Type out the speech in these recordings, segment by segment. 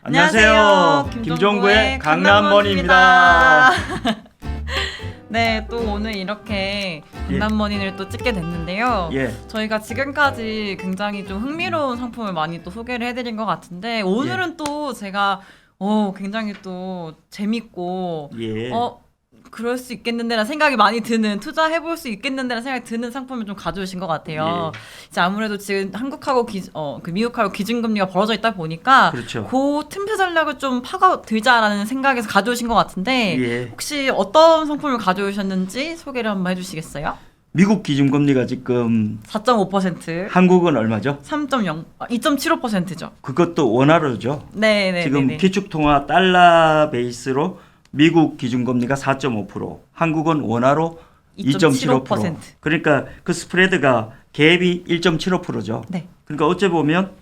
안녕하세요. 김종구의 강남머니입니다. 네, 또 오늘 이렇게 강남머니를 또 찍게 됐는데요. 저희가 지금까지 굉장히 좀 흥미로운 상품을 많이 또 소개를 해드린 것 같은데 오늘은 또 제가 굉장히 또 재밌고 그럴 수 있겠는데라는 생각이 많이 드는, 투자해볼 수 있겠는데라는 생각이 드는 상품을 좀 가져오신 것 같아요. 이제 아무래도 지금 한국하고 그 미국하고 기준금리가 벌어져 있다 보니까 그렇죠. 그 틈새 전략을 좀 파고들자라는 생각에서 가져오신 것 같은데 혹시 어떤 상품을 가져오셨는지 소개를 한번 해주시겠어요? 미국 기준금리가 지금 4.5%, 한국은 얼마죠? 2.75%죠. 그것도 원화로죠. 네. 지금 기축통화 달러 베이스로 미국 기준금리가 4.5%, 한국은 원화로 2.75%. 그러니까 그 스프레드가 갭이 1.75%죠. 네. 그러니까 어째 보면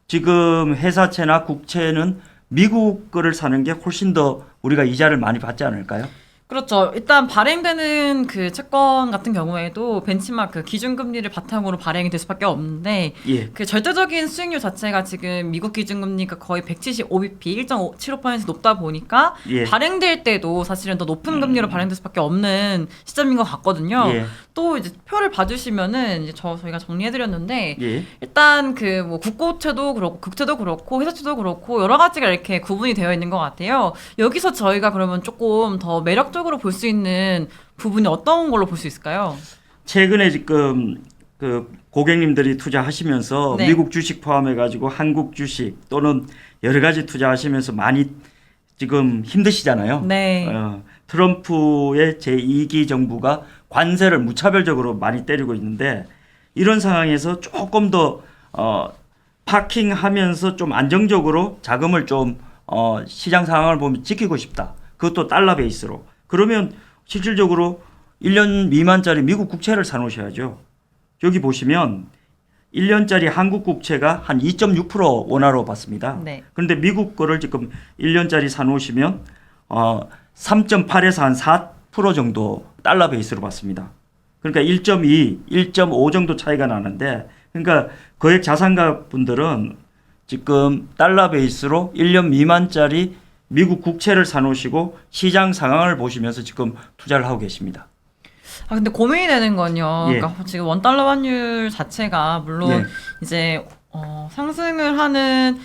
지금 회사채나 국채는 미국 거를 사는 게 훨씬 더 우리가 이자를 많이 받지 않을까요? 그렇죠. 일단 발행되는 그 채권 같은 경우에도 벤치마크 기준금리를 바탕으로 발행이 될 수밖에 없는데 그 절대적인 수익률 자체가 지금 미국 기준금리가 거의 175bp, 1.75% 높다 보니까 발행될 때도 사실은 더 높은 금리로 발행될 수밖에 없는 시점인 것 같거든요. 또 이제 표를 봐주시면은 이제 저희가 정리해드렸는데 일단 그 뭐 국고채도 그렇고 국채도 그렇고 회사채도 그렇고 여러 가지가 이렇게 구분이 되어 있는 것 같아요. 여기서 저희가 그러면 조금 더 매력적으로 볼 수 있는 부분이 어떤 걸로 볼 수 있을까요? 최근에 지금 그 고객님들이 투자하시면서 미국 주식 포함해가지고 한국 주식 또는 여러 가지 투자하시면서 많이 지금 힘드시잖아요. 트럼프의 제2기 정부가 관세를 무차별적으로 많이 때리고 있는데 이런 상황에서 조금 더 파킹하면서 좀 안정적으로 자금을 좀 시장 상황을 보면 지키고 싶다. 그것도 달러 베이스로. 그러면 실질적으로 1년 미만짜리 미국 국채를 사놓으셔야죠. 여기 보시면 1년짜리 한국 국채가 한 2.6% 원화로 받습니다. 그런데 미국 거를 지금 1년짜리 사놓으시면 3.8에서 한 4% 정도 달러 베이스로 받습니다. 그러니까 1.2, 1.5 정도 차이가 나는데 그러니까 거액 자산가 분들은 지금 달러 베이스로 1년 미만짜리 미국 국채를 사놓으시고 시장 상황을 보시면서 지금 투자를 하고 계십니다. 근데 고민이 되는 건요. 그러니까 지금 원달러 환율 자체가 물론 이제 상승을 하는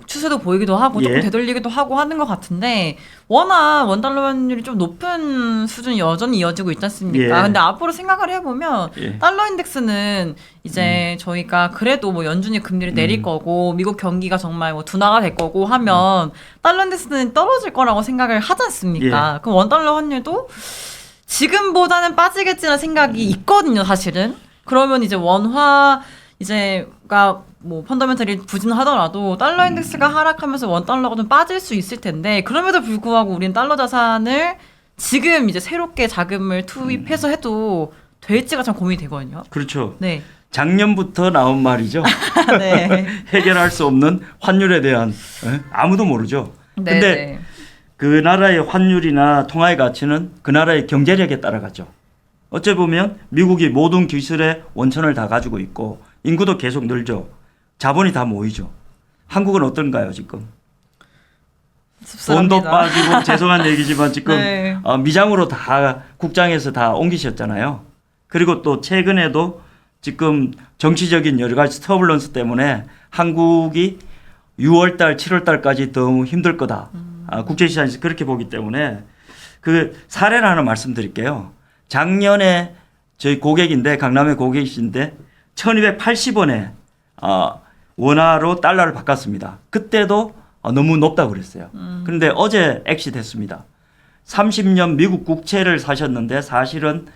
추세도 보이기도 하고 조금 되돌리기도 하고 하는 것 같은데 워낙 원달러 환율이 좀 높은 수준이 여전히 이어지고 있지 않습니까? 근데 앞으로 생각을 해보면 달러 인덱스는 이제 저희가 그래도 뭐 연준이 금리를 내릴 거고 미국 경기가 정말 뭐 둔화가 될 거고 하면 달러 인덱스는 떨어질 거라고 생각을 하지 않습니까? 그럼 원달러 환율도 지금보다는 빠지겠지라는 생각이 있거든요, 사실은. 그러면 이제 원화 이제가 뭐 펀더멘털이 부진하더라도 달러 인덱스가 하락하면서 원 달러가 좀 빠질 수 있을 텐데 그럼에도 불구하고 우린 달러 자산을 지금 이제 새롭게 자금을 투입해서 해도 될지가 참 고민이 되거든요. 그렇죠. 작년부터 나온 말이죠. 해결할 수 없는 환율에 대한 아무도 모르죠. 근데 그 나라의 환율이나 통화의 가치는 그 나라의 경제력에 따라가죠. 어째 보면 미국이 모든 기술의 원천을 다 가지고 있고 인구도 계속 늘죠. 자본이 다 모이죠. 한국은 어떤가요 지금? 씁쓸합니다. 돈도 빠지고 죄송한 얘기지만 지금 미장으로 다 국장에서 다 옮기셨잖아요. 그리고 또 최근에도 지금 정치적인 여러 가지 터블런스 때문에 한국이 6월달, 7월달까지 더 힘들 거다. 국제시장에서 그렇게 보기 때문에 그 사례를 하나 말씀드릴게요. 작년에 저희 고객인데 강남의 고객이신데 1280원에 원화로 달러를 바꿨습니다. 그때도 너무 높다고 그랬어요. 그런데 어제 엑시됐습니다. 30년 미국 국채를 사셨는데 사실은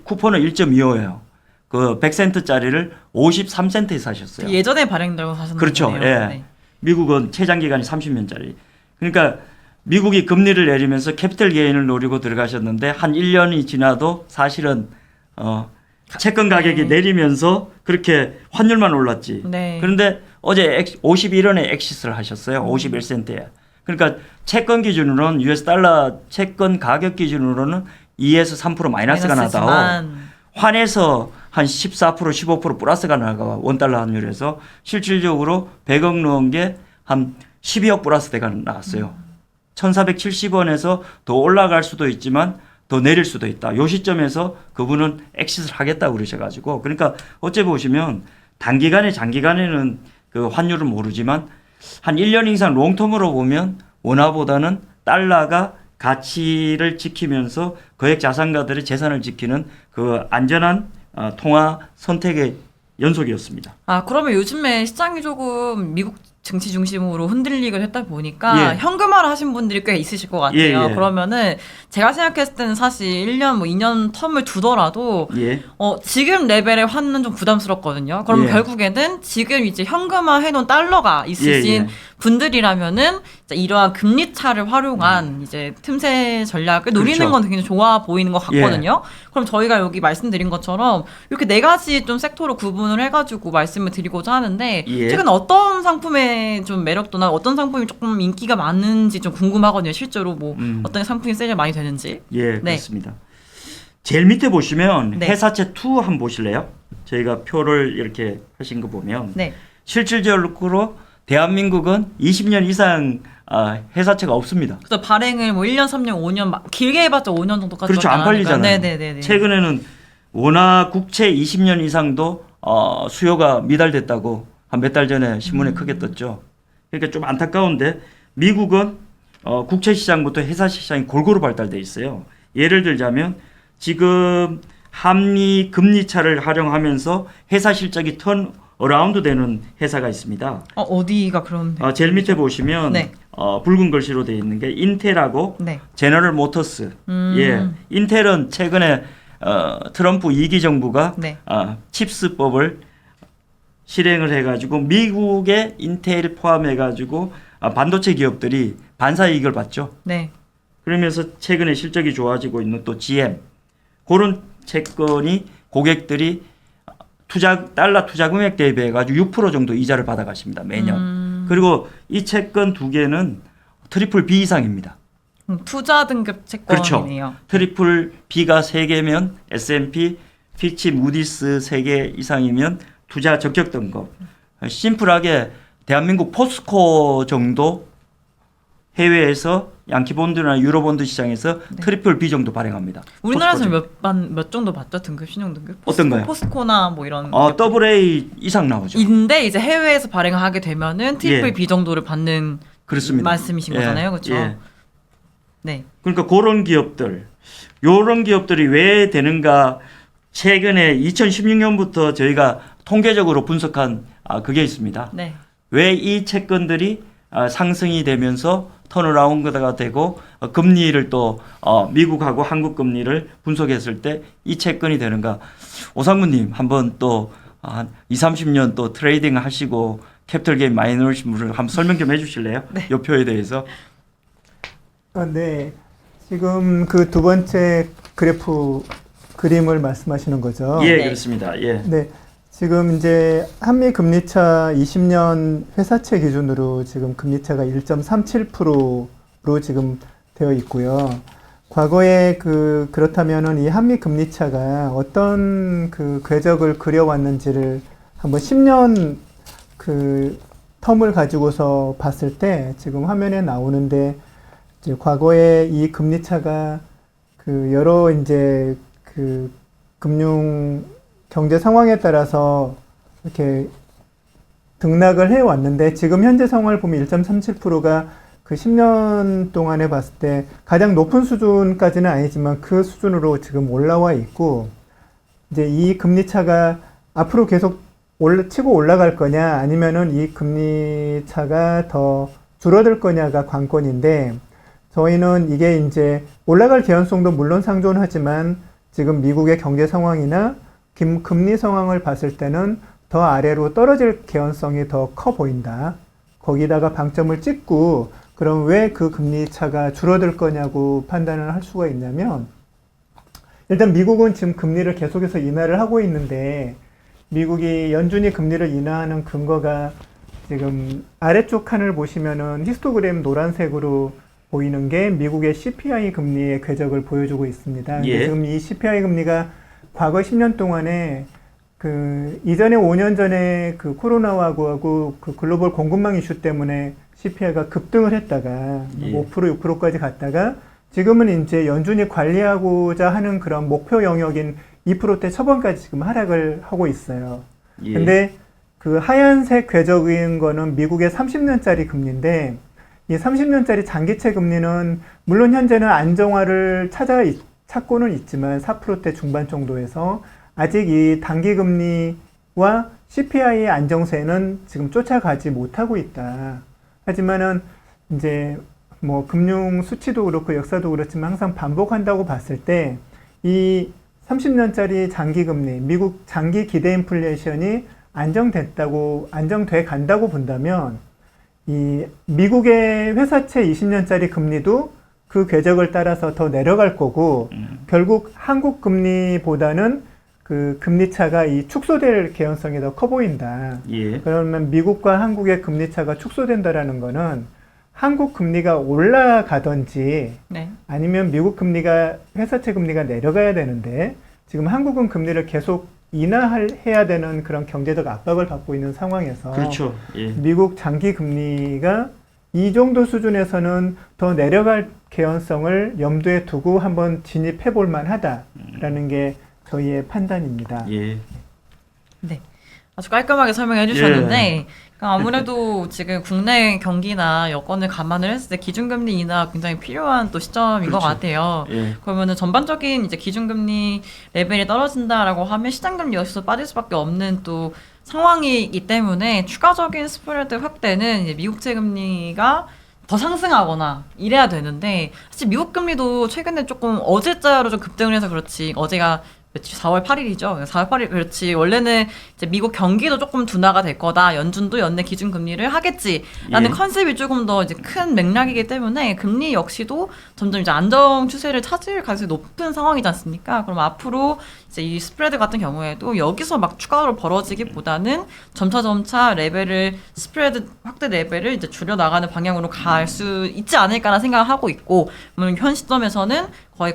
쿠폰은 1.25예요. 그 100센트짜리를 53센트에 사셨어요. 예전에 발행되고 사셨는 그렇죠. 거네요. 미국은 최장 기간이 30년짜리. 그러니까 미국이 금리를 내리면서 캐피털 게인을 노리고 들어가셨는데 한 1년이 지나도 사실은 채권 가격이 내리면서 그렇게 환율만 올랐지. 그런데 어제 51원에 엑시스를 하셨어요. 51센트에. 그러니까 채권 기준으로는 US 달러 채권 가격 기준으로는 2에서 3% 마이너스가 나다오. 환에서 한 14%, 15% 플러스가 나가 원달러 환율에서 실질적으로 100억 넣은 게 한 12억 플러스 대가 나왔어요. 1,470원에서 더 올라갈 수도 있지만 더 내릴 수도 있다. 요 시점에서 그분은 엑시트를 하겠다고 그러셔가지고 그러니까 어째 보시면 단기간에 장기간에는 그 환율은 모르지만 한 1년 이상 롱텀으로 보면 원화보다는 달러가 가치를 지키면서 거액 자산가들의 재산을 지키는 그 안전한 통화 선택의 연속이었습니다. 아, 그러면 요즘에 시장이 조금 미국 증시 중심으로 흔들리고 했다 보니까 예. 현금화를 하신 분들이 꽤 있으실 것 같아요. 예, 예. 그러면은 제가 생각했을 때는 사실 1년 뭐 2년 텀을 두더라도 예. 지금 레벨의 환는 좀 부담스럽거든요. 그럼 예. 결국에는 지금 이제 현금화 해놓은 달러가 있으신 예, 예. 분들이라면은 이러한 금리 차를 활용한 이제 틈새 전략을 노리는 그렇죠. 건 굉장히 좋아 보이는 것 같거든요. 그럼 저희가 여기 말씀드린 것처럼 이렇게 네 가지 좀 섹터로 구분을 해가지고 말씀을 드리고자 하는데 예. 최근 어떤 상품의 좀 매력도나 어떤 상품이 조금 인기가 많은지 좀 궁금하거든요. 실제로 뭐 어떤 상품이 세일 많이 되는지. 예, 그렇습니다. 제일 밑에 보시면 네. 회사채 2 한번 보실래요? 저희가 표를 이렇게 하신 거 보면 네. 실질적으로 대한민국은 20년 이상 회사채가 없습니다. 그래서 발행을 뭐 1년, 3년, 5년 길게 해봤자 5년 정도까지. 그렇죠. 안 팔리잖아요. 네네네. 최근에는 원화 국채 20년 이상도 수요가 미달됐다고 한 몇 달 전에 신문에 크게 떴죠. 그러니까 좀 안타까운데 미국은 국채 시장부터 회사 시장이 골고루 발달돼 있어요. 예를 들자면 지금 한미 금리 차를 활용하면서 회사 실적이 턴 어라운드 되는 회사가 있습니다. 어디가 그런? 제일 밑에 보시면 네. 붉은 글씨로 되어 있는 게 인텔하고 네. 제너럴 모터스. 예, 인텔은 최근에 트럼프 2기 정부가 네. 칩스법을 실행을 해가지고 미국의 인텔 포함해가지고 반도체 기업들이 반사 이익을 받죠. 네. 그러면서 최근에 실적이 좋아지고 있는 또 GM 그런 채권이 고객들이 달러 투자 금액 대비해 가지고 6% 정도 이자를 받아 가십니다. 매년. 그리고 이 채권 두 개는 트리플 B 이상입니다. 투자 등급 채권이네요. 그렇죠. 트리플 B가 3개면 S&P, 피치, 무디스 3개 이상이면 투자 적격 등급. 심플하게 대한민국 포스코 정도 해외에서 양키본드나 유로본드 시장에서 트리플 B 정도 발행합니다. 우리나라에서는 몇 정도 받죠? 등급, 신용 등급? 어떤가요? 포스코나 뭐 이런. 더블 A 이상 나오죠. 인데 이제 해외에서 발행하게 되면은 트리플 예. B 정도를 받는 그렇습니다. 말씀이신 예. 거잖아요. 그렇죠? 예. 네. 그러니까 그런 기업들, 요런 기업들이 왜 되는가 최근에 2016년부터 저희가 통계적으로 분석한 그게 있습니다. 네. 왜 이 채권들이 상승이 되면서 턴어라운드가 되고 금리를 또 미국하고 한국 금리를 분석했을 때 이 채권이 되는가. 오상무님 한번 또 한 20-30년 또 트레이딩 하시고 캐피털 게인 많이 넣으신 분을 한번 설명 좀 해주실래요? 네. 요 표에 대해서. 네. 지금 그 두 번째 그래프 그림을 말씀하시는 거죠? 예, 네. 그렇습니다. 예. 네. 지금 이제 한미 금리차 20년 회사채 기준으로 지금 금리차가 1.37%로 지금 되어 있고요. 과거에 그렇다면은 이 한미 금리차가 어떤 그 궤적을 그려왔는지를 한번 10년 그 텀을 가지고서 봤을 때 지금 화면에 나오는데 이제 과거에 이 금리차가 그 여러 이제 그 금융 경제 상황에 따라서 이렇게 등락을 해 왔는데 지금 현재 상황을 보면 1.37%가 그 10년 동안에 봤을 때 가장 높은 수준까지는 아니지만 그 수준으로 지금 올라와 있고 이제 이 금리 차가 앞으로 계속 치고 올라갈 거냐 아니면은 이 금리 차가 더 줄어들 거냐가 관건인데 저희는 이게 이제 올라갈 개연성도 물론 상존하지만 지금 미국의 경제 상황이나 금리 상황을 봤을 때는 더 아래로 떨어질 개연성이 더 커 보인다. 거기다가 방점을 찍고 그럼 왜 그 금리 차가 줄어들 거냐고 판단을 할 수가 있냐면 일단 미국은 지금 금리를 계속해서 인하를 하고 있는데 미국이 연준이 금리를 인하하는 근거가 지금 아래쪽 칸을 보시면은 히스토그램 노란색으로 보이는 게 미국의 CPI 금리의 궤적을 보여주고 있습니다. 예. 지금 이 CPI 금리가 과거 10년 동안에 이전에 5년 전에 그 코로나하고 그 글로벌 공급망 이슈 때문에 CPI가 급등을 했다가 예. 5% 6%까지 갔다가 지금은 이제 연준이 관리하고자 하는 그런 목표 영역인 2%대 초반까지 지금 하락을 하고 있어요. 예. 근데 그 하얀색 궤적인 거는 미국의 30년짜리 금리인데 이 30년짜리 장기채 금리는 물론 현재는 안정화를 찾고는 있지만 4%대 중반 정도에서 아직 이 단기 금리와 CPI의 안정세는 지금 쫓아가지 못하고 있다. 하지만은 이제 뭐 금융 수치도 그렇고 역사도 그렇지만 항상 반복한다고 봤을 때 이 30년짜리 장기 금리, 미국 장기 기대 인플레이션이 안정돼 간다고 본다면 이 미국의 회사채 20년짜리 금리도 그 궤적을 따라서 더 내려갈 거고 결국 한국 금리보다는 그 금리 차가 이 축소될 개연성이 더 커 보인다. 예. 그러면 미국과 한국의 금리 차가 축소된다라는 거는 한국 금리가 올라가든지 네. 아니면 미국 금리가 회사채 금리가 내려가야 되는데 지금 한국은 금리를 계속 인하해야 되는 그런 경제적 압박을 받고 있는 상황에서 그렇죠. 예. 미국 장기 금리가 이 정도 수준에서는 더 내려갈 개연성을 염두에 두고 한번 진입해 볼 만하다라는 게 저희의 판단입니다. 예. 네. 아주 깔끔하게 설명해 주셨는데 그러니까 아무래도 지금 국내 경기나 여건을 감안을 했을 때 기준금리 인하 굉장히 필요한 또 시점인 그렇죠. 것 같아요. 예. 그러면은 전반적인 이제 기준금리 레벨이 떨어진다라고 하면 시장금리 여기서 빠질 수밖에 없는 또 상황이기 때문에 추가적인 스프레드 확대는 이제 미국채 금리가 더 상승하거나 이래야 되는데 사실 미국 금리도 최근에 조금 어제자로 좀 급등을 해서 그렇지 어제가 며칠 4월 8일이죠. 4월 8일 그렇지. 원래는 이제 미국 경기도 조금 둔화가 될 거다. 연준도 연내 기준 금리를 하겠지라는 예. 컨셉이 조금 더 이제 큰 맥락이기 때문에 금리 역시도 점점 이제 안정 추세를 찾을 가능성이 높은 상황이지 않습니까? 그럼 앞으로 이제 이 스프레드 같은 경우에도 여기서 막 추가로 벌어지기보다는 점차 레벨을 스프레드 확대 레벨을 이제 줄여 나가는 방향으로 갈 수 있지 않을까라는 생각을 하고 있고, 물론 현 시점에서는 거의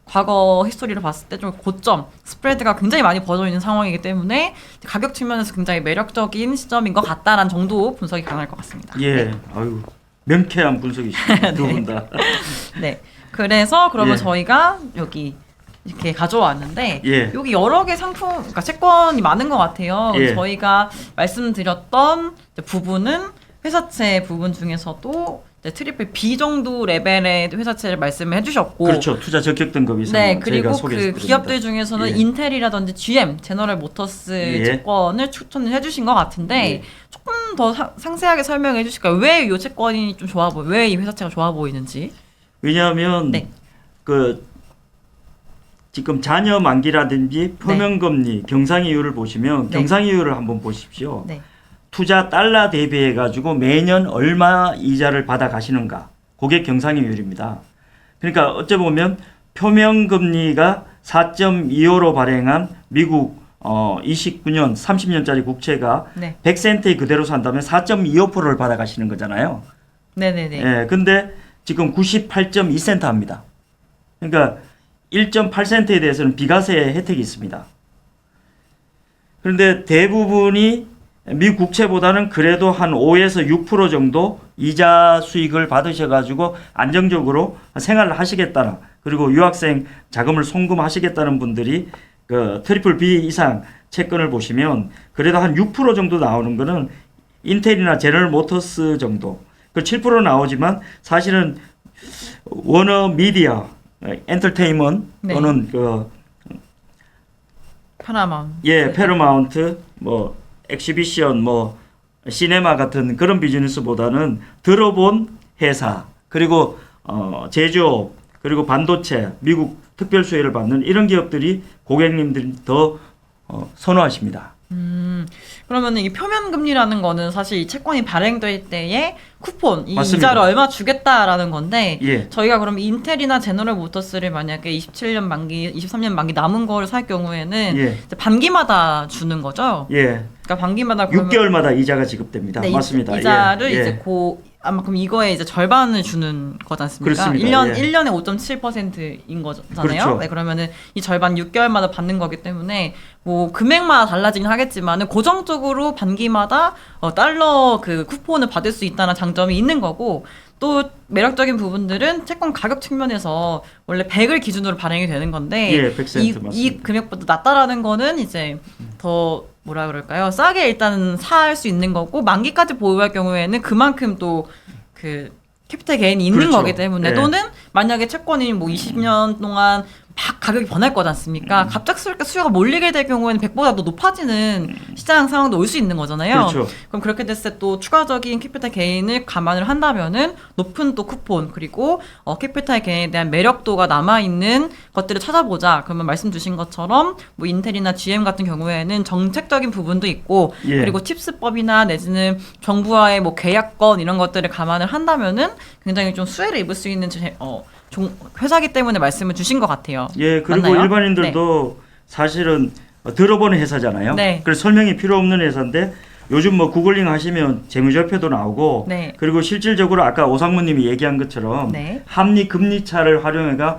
과거 히스토리를 봤을 때 좀 고점 스프레드가 굉장히 많이 벌어져 있는 상황이기 때문에 가격 측면에서 굉장히 매력적인 시점인 것 같다라는 정도 분석이 가능할 것 같습니다. 예. 네. 아유, 명쾌한 분석이십니다. 두 분 다. 네. 그래서 그러면 예. 저희가 여기 이렇게 가져왔는데 예. 여기 여러 개 상품, 그러니까 채권이 많은 것 같아요. 예. 저희가 말씀드렸던 이제 부분은 회사채 부분 중에서도 이제 트리플 B 정도 레벨의 회사채를 말씀을 해주셨고, 그렇죠. 투자 적격 등급 이상. 네, 그리고 그 기업들 중에서는 예. 인텔이라든지 GM, 제너럴 모터스 예. 채권을 추천을 해주신 것 같은데 예. 조금 더 상세하게 설명해 주실까요? 왜 이 채권이 좀 좋아 보여? 왜 이 회사채가 좋아 보이는지? 왜냐하면 네. 그 지금 잔여 만기라든지 표면금리, 경상이율을 보시면 네. 경상이율을 한번 보십시오. 네. 투자 달러 대비해 가지고 매년 얼마 이자를 받아 가시는가. 그게 경상이율입니다. 그러니까 어째 보면 표면금리가 4.25로 발행한 미국 29년 30년짜리 국채가 네. 100센트에 그대로 산다면 4.25%를 받아 가시는 거잖아요. 네네네. 예, 근데 지금 98.2센트 합니다. 그러니까 1.8센트에 대해서는 비과세 혜택이 있습니다. 그런데 대부분이 미국 국채보다는 그래도 한 5에서 6% 정도 이자 수익을 받으셔가지고 안정적으로 생활을 하시겠다는, 그리고 유학생 자금을 송금하시겠다는 분들이 그 트리플 B 이상 채권을 보시면 그래도 한 6% 정도 나오는 거는 인텔이나 제너럴 모터스 정도, 그 7% 나오지만 사실은 워너 미디어, 엔터테인먼트 네. 또는 그 페러마운트 뭐 엑시비션 뭐 시네마 같은 그런 비즈니스보다는 들어본 회사, 그리고 제조업, 그리고 반도체, 미국 특별 수혜를 받는 이런 기업들이 고객님들이 더 선호하십니다. 그러면 이 표면금리라는 거는 사실 이 채권이 발행될 때의 쿠폰, 이 맞습니다. 이자를 얼마 주겠다라는 건데, 예. 저희가 그럼 인텔이나 제너럴 모터스를 만약에 27년 만기, 23년 만기 남은 거를 살 경우에는 예. 이제 반기마다 주는 거죠? 예. 그러니까 반기마다 그러면 6개월마다 이자가 지급됩니다. 네, 맞습니다. 이자를 예. 이제 아마 그럼 이거에 이제 절반을 주는 거지 않습니까? 그렇습니다. 1년에 5.7%인 거잖아요. 그렇죠. 네, 그러면은 이 절반 6개월마다 받는 거기 때문에 뭐 금액마다 달라지긴 하겠지만은 고정적으로 반기마다 달러 그 쿠폰을 받을 수 있다는 장점이 있는 거고 또 매력적인 부분들은 채권 가격 측면에서 원래 100을 기준으로 발행이 되는 건데 예, 100센트 맞습니다. 이 금액보다 낮다라는 거는 이제 더 뭐라 그럴까요? 싸게 일단은 살 수 있는 거고 만기까지 보유할 경우에는 그만큼 또 그 캐피탈 게인이 있는 그렇죠. 거기 때문에 네. 또는 만약에 채권이 뭐 20년 동안 막 가격이 변할 거지 않습니까? 갑작스럽게 수요가 몰리게 될 경우에는 100보다 더 높아지는 시장 상황도 올 수 있는 거잖아요. 그렇죠. 그럼 그렇게 됐을 때 또 추가적인 캐피탈 게인을 감안을 한다면은 높은 또 쿠폰 그리고 캐피탈 게인에 대한 매력도가 남아있는 것들을 찾아보자. 그러면 말씀 주신 것처럼 뭐 인텔이나 GM 같은 경우에는 정책적인 부분도 있고 예. 그리고 칩스법이나 내지는 정부와의 뭐 계약권 이런 것들을 감안을 한다면은 굉장히 좀 수혜를 입을 수 있는 회사기 때문에 말씀을 주신 것 같아요. 예, 그리고 맞나요? 일반인들도 사실은 들어보는 회사잖아요. 네. 그래서 설명이 필요 없는 회사인데 요즘 뭐 구글링 하시면 재무제표도 나오고 네. 그리고 실질적으로 아까 오상무님이 얘기한 것처럼 네. 합리 금리 차를 활용해가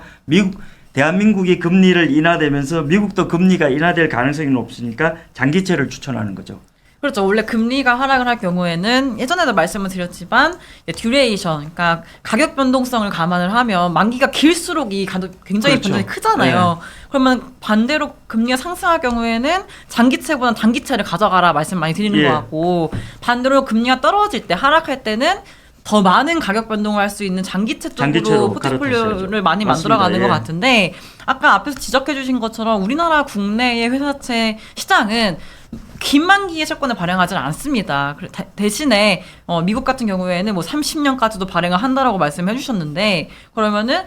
대한민국이 금리를 인하되면서 미국도 금리가 인하될 가능성이 높으니까 장기채를 추천하는 거죠. 그렇죠. 원래 금리가 하락을 할 경우에는 예전에도 말씀을 드렸지만 듀레이션, 그러니까 가격 변동성을 감안을 하면 만기가 길수록 이 가격 굉장히 그렇죠. 변동이 크잖아요. 그러면 반대로 금리가 상승할 경우에는 장기채보다 단기채를 가져가라 말씀 많이 드리는 예. 것 같고 반대로 금리가 떨어질 때 하락할 때는 더 많은 가격 변동을 할 수 있는 장기채 쪽으로 장기채로 포트폴리오를 갈아타셔야죠. 많이 맞습니다. 만들어가는 예. 것 같은데 아까 앞에서 지적해 주신 것처럼 우리나라 국내의 회사채 시장은 긴 만기의 채권을 발행하지는 않습니다. 대신에 미국 같은 경우에는 뭐 30년까지도 발행을 한다라고 말씀해 주셨는데 그러면은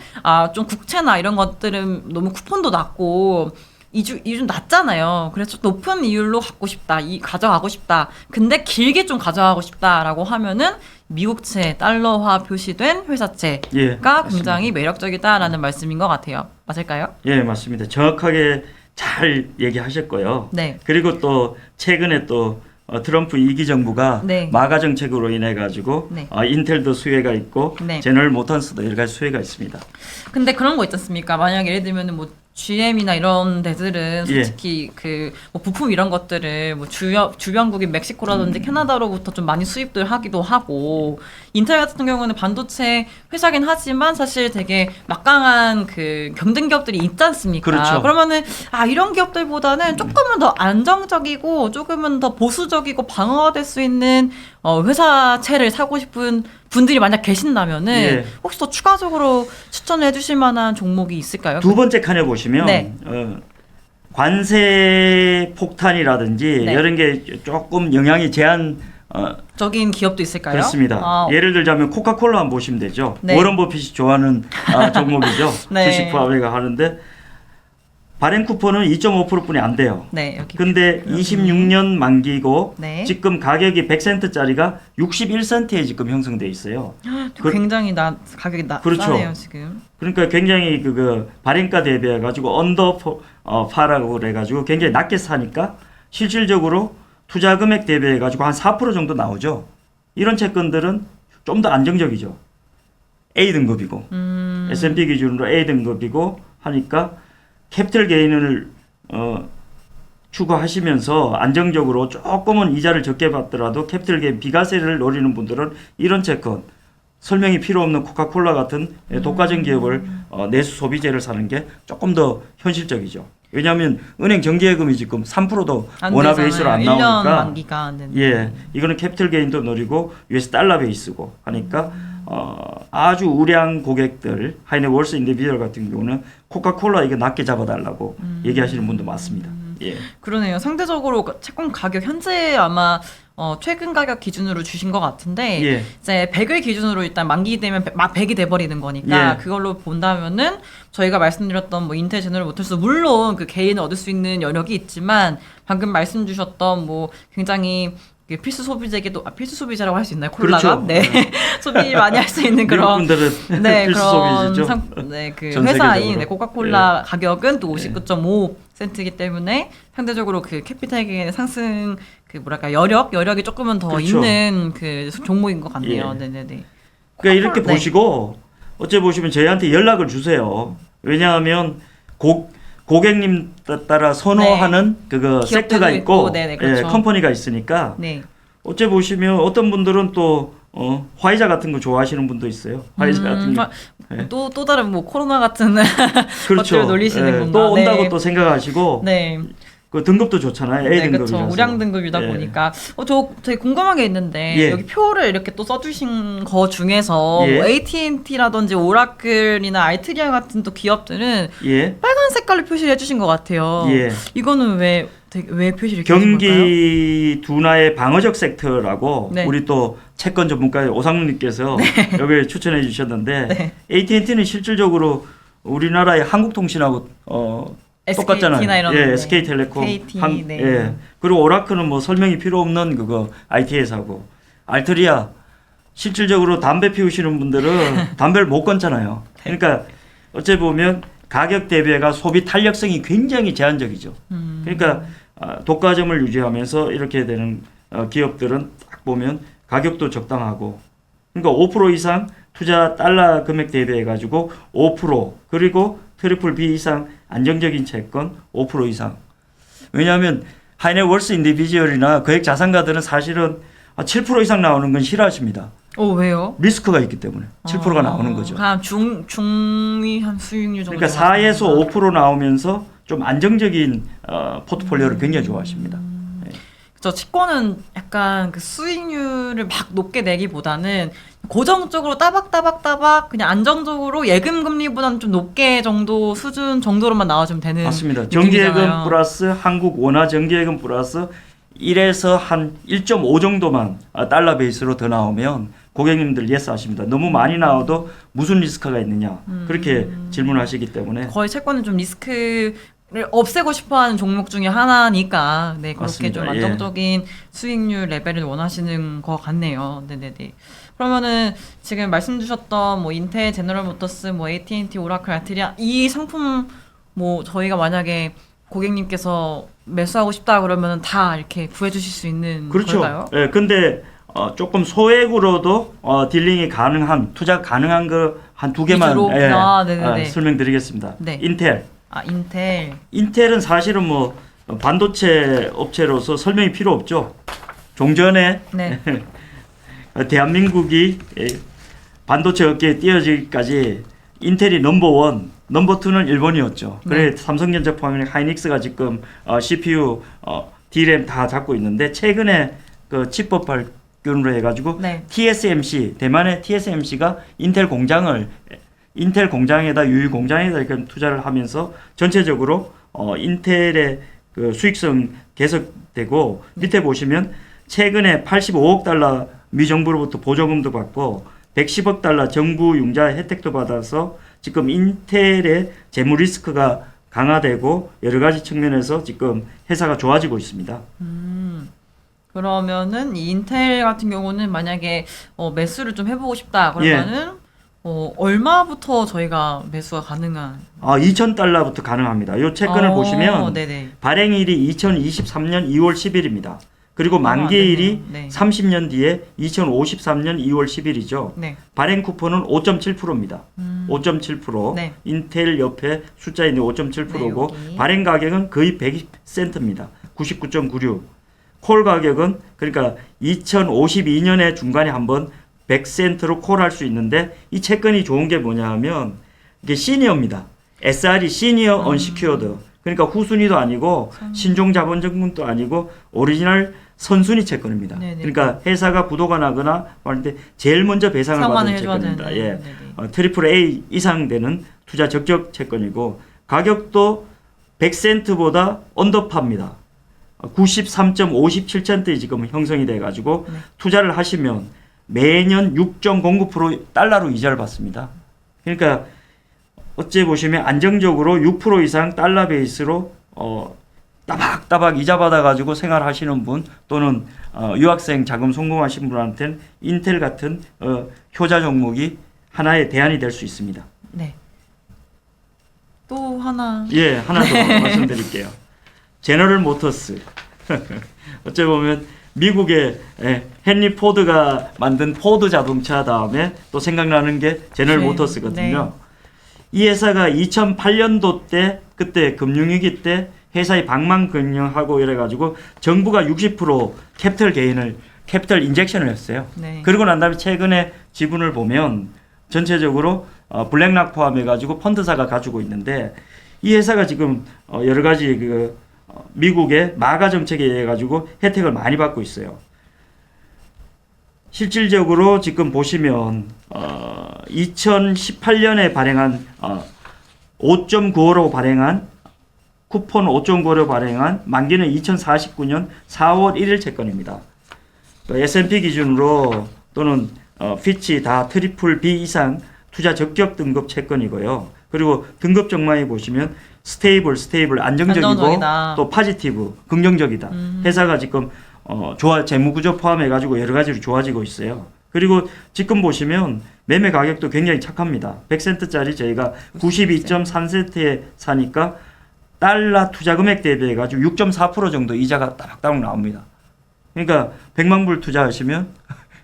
좀 국채나 이런 것들은 너무 쿠폰도 낮고 이좀 낮잖아요. 그래서 높은 이율로 갖고 싶다, 가져가고 싶다. 근데 길게 좀 가져가고 싶다라고 하면은 미국채, 달러화 표시된 회사채가 예, 굉장히 매력적이다라는 말씀인 것 같아요. 맞을까요? 예, 맞습니다. 정확하게 잘 얘기하셨고요. 네. 그리고 또 최근에 또 트럼프 2기 정부가 네. 마가 정책으로 인해 가지고 네. 인텔도 수혜가 있고 네. 제너럴 모터스도 여러 가지 수혜가 있습니다. 근데 그런 거 있지 않습니까? 만약 예를 들면은 뭐 GM이나 이런 데들은 솔직히 뭐 부품 이런 것들을 뭐 주변국인 멕시코라든지 캐나다로부터 좀 많이 수입들 하기도 하고 인텔 같은 경우는 반도체 회사긴 하지만 사실 되게 막강한 그 경쟁 기업들이 있지 않습니까? 그렇죠. 그러면은 이런 기업들보다는 조금은 더 안정적이고 조금은 더 보수적이고 방어가 될 수 있는 회사채를 사고 싶은 분들이 만약 계신다면은 예. 혹시 더 추가적으로 추천을 해주실 만한 종목이 있을까요? 두 번째 칸에 보시면 네. 관세 폭탄이라든지 네. 이런 게 조금 영향이 적인 기업도 있을까요? 그렇습니다. 예를 들자면 코카콜라 한번 보시면 되죠. 네. 워런 버핏이 좋아하는 종목이죠. 네. 주식 파업회가 하는데 발행 쿠폰은 2.5%뿐이 안 돼요. 네, 여기. 근데 26년 만기고 네. 지금 가격이 100센트짜리가 61센트에 지금 형성돼 있어요. 굉장히 가격이 그렇죠. 싸네요 지금. 그러니까 굉장히 그 발행가 대비해 가지고 언더 파라고 그래 가지고 굉장히 낮게 사니까 실질적으로 투자 금액 대비해 가지고 한 4% 정도 나오죠. 이런 채권들은 좀 더 안정적이죠. A 등급이고 S&P 기준으로 A 등급이고 하니까 캐피털 게인을 추구하시면서 안정적으로 조금은 이자를 적게 받더라도 캐피털 게인 비과세를 노리는 분들은 이런 채권 설명이 필요 없는 코카콜라 같은 독과점 기업을 내수 소비재를 사는 게 조금 더 현실적이죠. 왜냐하면 은행 정기예금이 지금 3%도 원화 베이스로 안 1년 나오니까 만기가 안 되는. 예, 이거는 캐피털 게인도 노리고 US 달러 베이스고 하니까 아주 우량 고객들 하이네월스 인디비주얼 같은 경우는 코카콜라 이거 낮게 잡아달라고 얘기하시는 분도 많습니다. 예. 그러네요. 상대적으로 채권 가격 현재 아마 최근 가격 기준으로 주신 것 같은데 예. 이제 100을 기준으로 일단 만기 되면 막 100이 돼버리는 거니까 예. 그걸로 본다면은 저희가 말씀드렸던 뭐 인텔 제너럴 모터스 물론 그 개인을 얻을 수 있는 여력이 있지만 방금 말씀 주셨던 뭐 굉장히 필수 소비재기도 필수 소비재라고 할 수 있나요? 콜라가 그렇죠. 네 소비 많이 할 수 있는 그런 미국분들은 네 필수 그런 소비재죠. 그 전 회사인 세계적으로. 코카콜라 가격은 또 59.5센트이기 때문에 상대적으로 그 캐피탈 게인의 상승 그 뭐랄까 여력이 조금은 더 그렇죠. 있는 그 종목인 것 같네요. 예. 네네네. 그러니까 이렇게 네. 보시고 어째 보시면 저희한테 연락을 주세요. 왜냐하면 고객님 따라 선호하는 그거 기업들도 섹터가 있고 네네, 그렇죠. 예, 컴퍼니가 있으니까 네. 어째 보시면 어떤 분들은 또 화이자 같은 거 좋아하시는 분도 있어요. 화이자 같은 거. 예. 또 다른 뭐 코로나 같은 그렇죠. 것들을 노리시는구나. 또 온다고 네. 또 생각하시고 네. 그 등급도 좋잖아요. A 네, 등급이라서. 그렇죠. 우량 등급이다 예. 보니까 저 되게 궁금한 게 있는데 예. 여기 표를 이렇게 또 써주신 거 중에서 예. 뭐 AT&T라든지 오라클이나 알트리아 같은 또 기업들은 예. 빨간 색깔로 표시를 해주신 것 같아요. 예. 이거는 왜 표시를 이렇게 해주신 걸까요? 경기 둔화의 방어적 섹터라고 네. 우리 또 채권 전문가 오상훈님께서 여기 추천해 주셨는데 네. AT&T는 실질적으로 우리나라의 한국통신하고 똑같잖아요. SKT나 이런 예, 네. SK텔레콤, KT, 네. 예. 그리고 오라클은 뭐 설명이 필요 없는 그거 IT 회사고, 알트리아 실질적으로 담배 피우시는 분들은 담배를 못 끊잖아요. 그러니까 어째 보면 가격 대비가 소비 탄력성이 굉장히 제한적이죠. 그러니까 독과점을 유지하면서 이렇게 되는 기업들은 딱 보면 가격도 적당하고, 그러니까 5% 이상 투자 달러 금액 대비해 가지고 5% 그리고 트리플 B 이상 안정적인 채권 5% 이상. 왜냐하면 하이넷월스 인디비주얼이나 거액 자산가들은 사실은 7% 이상 나오는 건 싫어하십니다. 왜요? 리스크가 있기 때문에 7%가 나오는 거죠. 한 중위한 수익률 정도. 그러니까 4에서 5% 나오면서 좀 안정적인 포트폴리오를 굉장히 좋아하십니다. 저 채권은 약간 그 수익률을 막 높게 내기보다는 고정적으로 따박따박 그냥 안정적으로 예금 금리보다는 좀 높게 정도 수준 정도로만 나와주면 되는. 맞습니다. 느낌이잖아요. 정기예금 플러스 한국 원화 정기예금 플러스 1에서 한 1.5 정도만 달러 베이스로 더 나오면 고객님들 예스 하십니다. 너무 많이 나와도 무슨 리스크가 있느냐 그렇게 질문하시기 때문에 거의 채권은 좀 리스크를 없애고 싶어하는 종목 중에 하나니까 네 그렇게 맞습니다. 좀 안정적인 수익률 레벨을 원하시는 것 같네요. 네네네. 그러면은 지금 말씀 주셨던 뭐 인텔, 제너럴 모터스, 뭐 AT&T, 오라클, 알트리아 이 상품 뭐 저희가 만약에 고객님께서 매수하고 싶다 그러면 다 이렇게 구해주실 수 있는 그렇죠. 걸까요? 예, 근데 조금 소액으로도 딜링이 가능한 투자 가능한 거 한 두 개만 위주로? 네네네. 설명드리겠습니다. 네. 인텔. 인텔. 인텔은 사실은 뭐 반도체 업체로서 설명이 필요 없죠. 종전에 네. 대한민국이 반도체 업계에 뛰어들기까지 인텔이 넘버원, 넘버2는 일본이었죠. 그래 네. 삼성전자 포함해 하이닉스가 지금 CPU, D램 다 잡고 있는데 최근에 그 칩법 발견으로 해가지고 네. TSMC 대만의 TSMC가 인텔 공장에다 유일 공장에다 이렇게 투자를 하면서 전체적으로 인텔의 그 수익성 계속되고 밑에 보시면 최근에 85억 달러 미 정부로부터 보조금도 받고 110억 달러 정부 융자 혜택도 받아서 지금 인텔의 재무 리스크가 강화되고 여러 가지 측면에서 지금 회사가 좋아지고 있습니다. 그러면은 이 인텔 같은 경우는 만약에 매수를 좀 해보고 싶다 그러면은 얼마부터 저희가 매수가 가능한? 2,000달러부터 가능합니다. 이 채권을 보시면 네네. 발행일이 2023년 2월 10일입니다. 그리고 만기일이 네. 30년 뒤에 2053년 2월 10일이죠. 네. 발행 쿠폰은 5.7%입니다. 5.7%. 네. 인텔 옆에 숫자 있는 5.7%고 네, 발행 가격은 거의 100센트입니다. 99.96. 콜 가격은 그러니까 2052년에 중간에 한번 100센트로 콜할 수 있는데 이 채권이 좋은 게 뭐냐 하면 이게 시니어입니다. SR이 시니어 언시큐어드. 그러니까 후순위도 아니고 신종 자본증권도 아니고 오리지널 선순위 채권입니다. 네네. 그러니까 회사가 부도가 나거나 할 때 제일 먼저 배상을 받는 채권입니다. 되는, 예. 트리플 A 이상 되는 투자 적적 채권이고 가격도 100센트보다 언더파입니다. 93.57센트에 지금 형성이 돼 가지고 투자를 하시면 매년 6.09% 달러로 이자를 받습니다. 그러니까 어째 보시면 안정적으로 6% 이상 달러 베이스로 따박따박 이자 받아가지고 생활하시는 분 또는 유학생 자금 성공하신 분한테는 인텔 같은 효자 종목이 하나의 대안이 될 수 있습니다. 네. 또 하나. 예, 하나 더 말씀드릴게요. 제너럴 모터스. 어째 보면 미국의 헨리 포드가 만든 포드 자동차 다음에 또 생각나는 게 제너럴 네. 모터스거든요. 이 회사가 2008년도 때 그때 금융위기 때 회사의 방망금융하고 이래가지고 정부가 60% 캐피털 인젝션을 했어요. 네. 그리고 난 다음에 최근에 지분을 보면 전체적으로 블랙락 포함해가지고 펀드사가 가지고 있는데 이 회사가 지금 여러 가지 미국의 마가 정책에 의해 가지고 혜택을 많이 받고 있어요. 실질적으로 지금 보시면 2018년에 발행한 5.95로 발행한 쿠폰 5.95로 발행한 만기는 2049년 4월 1일 채권입니다. S&P 기준으로 또는 피치 다 트리플 B 이상 투자 적격 등급 채권이고요. 그리고 등급 정망에 보시면 스테이블 안정적이고 안정적이다. 또 파지티브 긍정적이다. 회사가 지금 재무 구조 포함해 가지고 여러 가지로 좋아지고 있어요. 그리고 지금 보시면 매매 가격도 굉장히 착합니다. 100센트짜리 저희가 92.3센트에 사니까 달러 투자 금액 대비해 가지고 6.4% 정도 이자가 따박따박 나옵니다. 그러니까 100만 불 투자하시면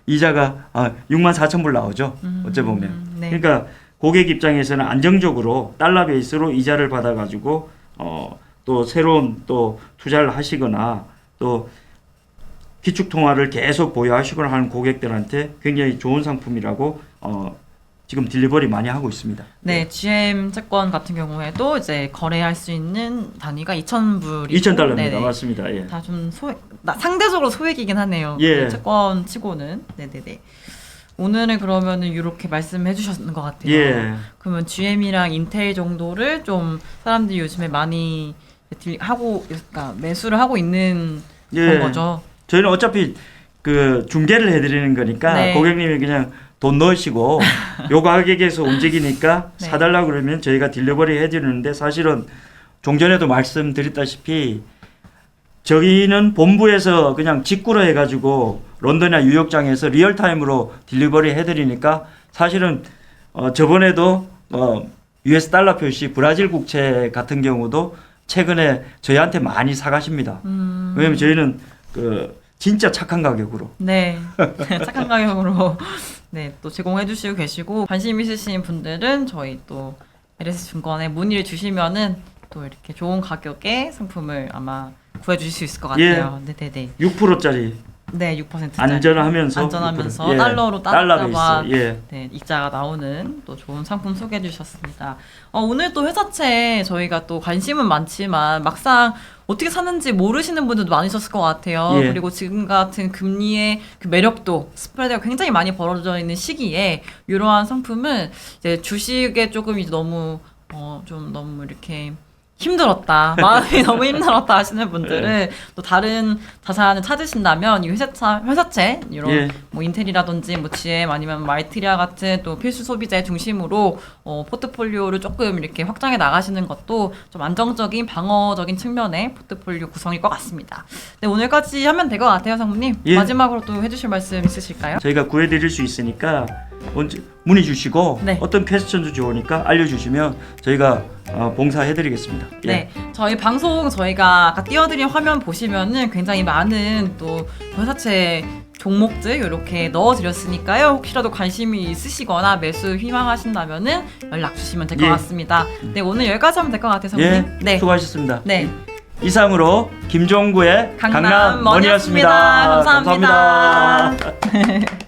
이자가 6만 4천 불 나오죠. 어째 보면. 네. 그러니까 고객 입장에서는 안정적으로 달러 베이스로 이자를 받아 가지고 또 새로운 또 투자를 하시거나 또 기축 통화를 계속 보유하시거나 하는 고객들한테 굉장히 좋은 상품이라고 지금 딜리버리 많이 하고 있습니다. 네, GM 채권 같은 경우에도 이제 거래할 수 있는 단위가 2,000불이고 2,000달러입니다. 맞습니다. 예. 다 좀 상대적으로 소액이긴 하네요. 예. 그 채권 치고는. 네네네. 오늘은 그러면은 이렇게 말씀해 주셨는 것 같아요. 예. 그러면 GM이랑 인텔 정도를 좀 사람들이 요즘에 많이 그러니까 매수를 하고 있는 예. 거죠. 저희는 어차피 중개를 해드리는 거니까 네. 고객님이 그냥 돈 넣으시고 요 가격에서 움직이니까 네. 사달라 그러면 저희가 딜리버리 해드리는데 사실은 종전에도 말씀드렸다시피 저희는 본부에서 그냥 직구로 해가지고 런던이나 뉴욕장에서 리얼타임으로 딜리버리 해드리니까 사실은 저번에도 US 달러 표시 브라질 국채 같은 경우도 최근에 저희한테 많이 사가십니다. 왜냐면 저희는 진짜 착한 가격으로. 네. 착한 가격으로 네, 또 제공해 주시고 계시고 관심 있으신 분들은 저희 또 LS 증권에 문의를 주시면은 또 이렇게 좋은 가격에 상품을 아마 구해 주실 수 있을 것 같아요. 네, 네, 네. 6%짜리. 네, 6%짜리 안전하면서 6%. 예. 달러로 달러 따다가 베이스. 예. 네, 이자가 나오는 또 좋은 상품 소개해 주셨습니다. 오늘 또 회사채 저희가 또 관심은 많지만 막상 어떻게 사는지 모르시는 분들도 많으셨을 것 같아요. 예. 그리고 지금 같은 금리의 그 매력도 스프레드가 굉장히 많이 벌어져 있는 시기에 이러한 상품은 이제 주식에 조금 이제 너무 좀 너무 이렇게 힘들었다. 마음이 너무 힘들었다 하시는 분들은 또 다른 자산을 찾으신다면 이 회사채 이런 예. 뭐 인텔이라든지 뭐 GM 아니면 마이트리아 같은 또 필수 소비재 중심으로 포트폴리오를 조금 이렇게 확장해 나가시는 것도 좀 안정적인 방어적인 측면의 포트폴리오 구성일 것 같습니다. 네, 오늘까지 하면 될 것 같아요, 상무님. 예. 마지막으로 또 해주실 말씀 있으실까요? 저희가 구해드릴 수 있으니까 언제 문의 주시고 네. 어떤 퀘스천도 좋으니까 알려주시면 저희가 봉사해드리겠습니다. 예. 네, 저희 방송 저희가 아까 띄워드린 화면 보시면은 굉장히 많은 또 회사채 종목들 이렇게 넣어드렸으니까요. 혹시라도 관심이 있으시거나 매수 희망하신다면은 연락 주시면 될 것 예. 같습니다. 네, 오늘 여기까지 하면 될 것 같아요, 예. 선생님. 네, 수고하셨습니다. 네, 이상으로 김종구의 강남 머니였습니다. 감사합니다. 감사합니다.